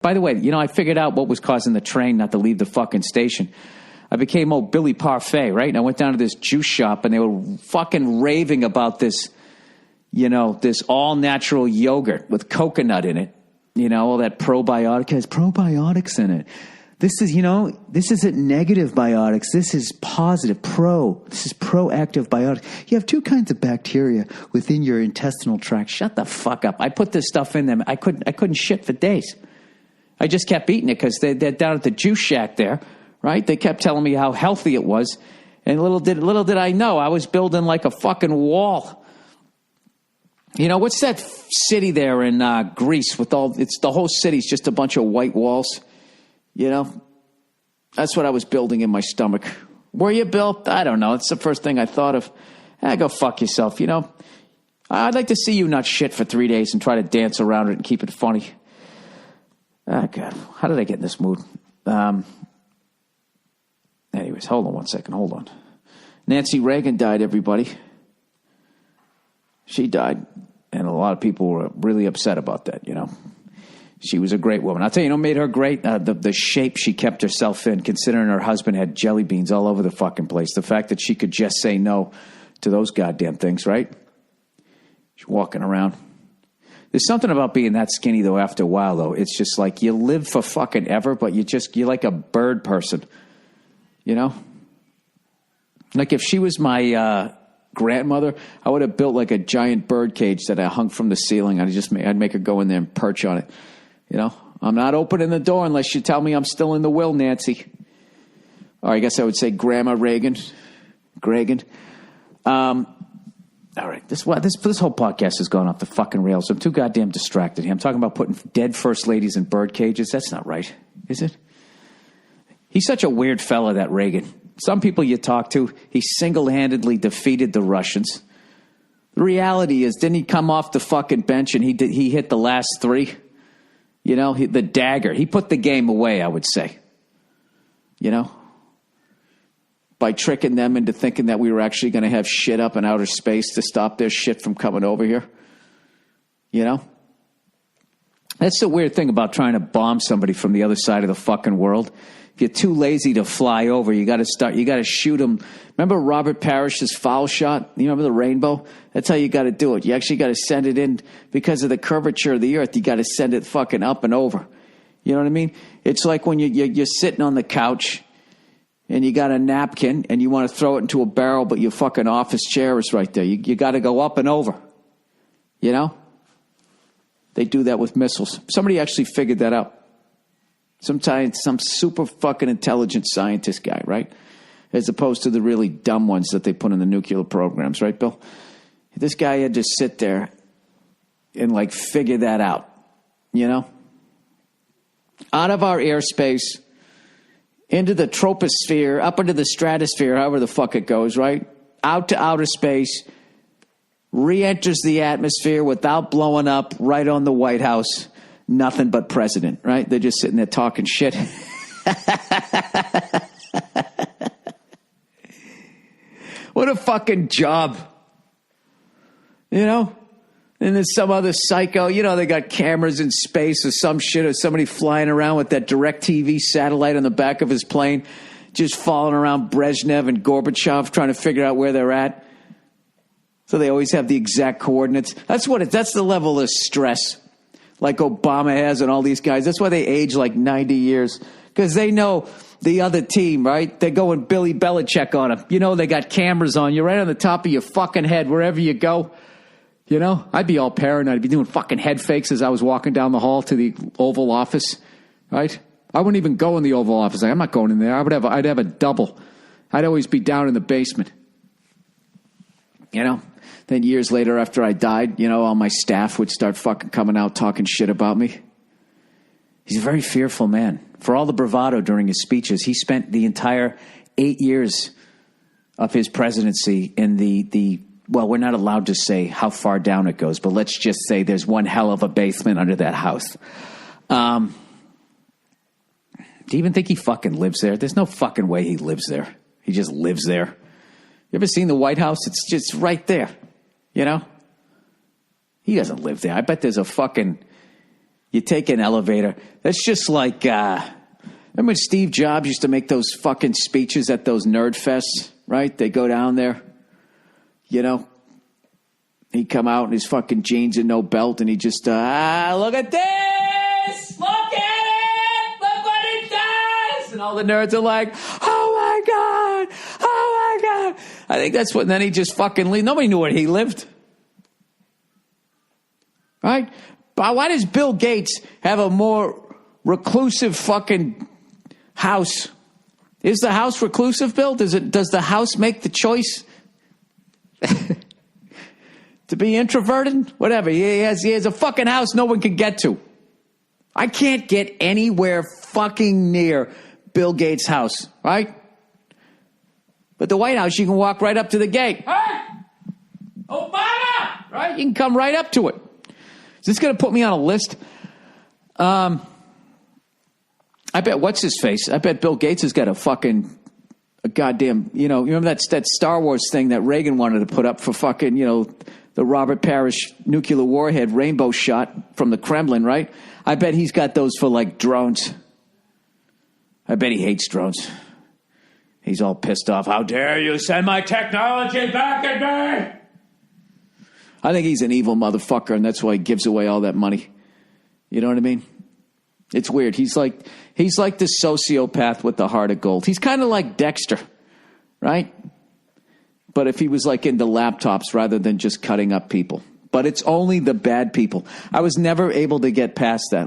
By the way, I figured out what was causing the train not to leave the fucking station. I became old Billy Parfait, right? And I went down to this juice shop, and they were fucking raving about this, this all-natural yogurt with coconut in it. All that probiotic has probiotics in it. This is, this isn't negative biotics. This is positive, This is proactive biotics. You have two kinds of bacteria within your intestinal tract. Shut the fuck up. I put this stuff in them. I couldn't shit for days. I just kept eating it because they're down at the juice shack there, right? They kept telling me how healthy it was. And little did I know, I was building like a fucking wall. What's that city there in Greece with the whole city's just a bunch of white walls? That's what I was building in my stomach. Were you, Bill? I don't know. It's the first thing I thought of. Go fuck yourself, I'd like to see you not shit for 3 days and try to dance around it and keep it funny. Oh, God. How did I get in this mood? Anyways, hold on one second. Hold on. Nancy Reagan died, everybody. She died. And a lot of people were really upset about that, She was a great woman. I'll tell you, what made her great? The shape she kept herself in, considering her husband had jelly beans all over the fucking place. The fact that she could just say no to those goddamn things, right? She's walking around. There's something about being that skinny, though, after a while, though. It's just like you live for fucking ever, but you're like a bird person, Like if she was my grandmother, I would have built like a giant bird cage that I hung from the ceiling. I'd make her go in there and perch on it. I'm not opening the door unless you tell me I'm still in the will, Nancy. Or I guess I would say Grandma Reagan. All right, this whole podcast has gone off the fucking rails. I'm too goddamn distracted here. I'm talking about putting dead first ladies in bird cages. That's not right, is it? He's such a weird fella, that Reagan. Some people you talk to, he single-handedly defeated the Russians. The reality is, didn't he come off the fucking bench and he hit the last three? The dagger. He put the game away, I would say. By tricking them into thinking that we were actually going to have shit up in outer space to stop their shit from coming over here. That's the weird thing about trying to bomb somebody from the other side of the fucking world. If you're too lazy to fly over, you got to shoot them. Remember Robert Parrish's foul shot? You remember the rainbow? That's how you got to do it. You actually got to send it in because of the curvature of the earth. You got to send it fucking up and over. You know what I mean? It's like when you're sitting on the couch and you got a napkin and you want to throw it into a barrel, but your fucking office chair is right there. You got to go up and over. They do that with missiles. Somebody actually figured that out. Sometimes some super fucking intelligent scientist guy, right? As opposed to the really dumb ones that they put in the nuclear programs, right, Bill? This guy had to sit there and figure that out, Out of our airspace, into the troposphere, up into the stratosphere, however the fuck it goes, right? Out to outer space, re-enters the atmosphere without blowing up, right on the White House. Nothing but president, right? They're just sitting there talking shit. What a fucking job. And there's some other psycho, they got cameras in space or some shit, or somebody flying around with that DirecTV satellite on the back of his plane, just following around Brezhnev and Gorbachev trying to figure out where they're at. So they always have the exact coordinates. That's the level of stress like Obama has and all these guys. That's why they age like 90 years, because they know the other team, right? They're going Billy Belichick on them. They got cameras on you right on the top of your fucking head wherever you go. I'd be all paranoid. I'd be doing fucking head fakes as I was walking down the hall to the Oval Office, right? I wouldn't even go in the Oval Office. I'm not going in there. I'd have a double. I'd always be down in the basement. Then years later after I died, all my staff would start fucking coming out talking shit about me. He's a very fearful man. For all the bravado during his speeches, he spent the entire 8 years of his presidency in well, we're not allowed to say how far down it goes, but let's just say there's one hell of a basement under that house. Do you even think he fucking lives there? There's no fucking way he lives there. He just lives there. You ever seen the White House? It's just right there. He doesn't live there. I bet there's a fucking, You take an elevator. That's just like, remember when Steve Jobs used to make those fucking speeches at those nerd fests, right? They go down there, you know. He'd come out in his fucking jeans and no belt, and he just, look at this! Look at it! Look what it does! And all the nerds are like, oh my God! Oh my God! I think that's what, and then he just fucking leave. Nobody knew where he lived. Right? But why does Bill Gates have a more reclusive fucking house? Is the house reclusive, Bill? Does the house make the choice to be introverted? Whatever. He has a fucking house no one can get to. I can't get anywhere fucking near Bill Gates' house, right? But the White House, you can walk right up to the gate. Hey! Obama! Right? You can come right up to it. Is this going to put me on a list? I bet, what's his face? I bet Bill Gates has got a goddamn, you remember that Star Wars thing that Reagan wanted to put up for fucking, the Robert Parrish nuclear warhead rainbow shot from the Kremlin, right? I bet he's got those for like drones. I bet he hates drones. He's all pissed off. How dare you send my technology back at me? I think he's an evil motherfucker, and that's why he gives away all that money. You know what I mean? It's weird. He's like the sociopath with the heart of gold. He's kind of like Dexter, right? But if he was like into laptops rather than just cutting up people. But it's only the bad people. I was never able to get past that.